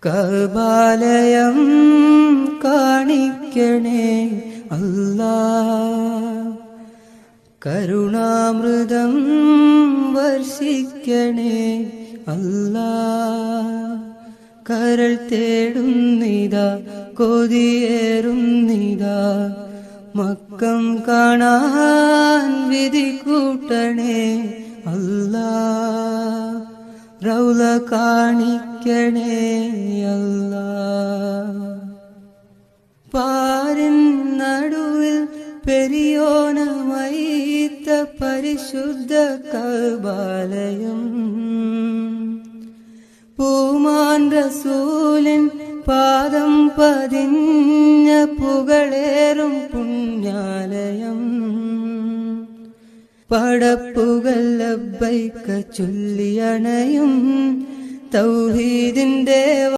കഅബാലയം കാണിക്കണേ അല്ലാ, കരുണാമൃതം വർഷിക്കണേ അല്ലാ. കരൾ തേടുന്നിതാ കൊതിയേറുന്നിതാ, മക്കം കാണാൻ വിധി കൂട്ടണേ അല്ലാ. റൗള കാണിക്കണേ അല്ലാ. പാരിൻ നടുവിൽ പെരിയോനമൈത്ത പരിശുദ്ധ കഅബാലയം, പൂമാൻ റസൂലിൻ പാദം പതിഞ്ഞ പുകളേറും പുണ്യാലയം. പടപ്പുകൾ ലബ്ബൈക ചൊല്ലിയണയും തൗഹീദിന്റെ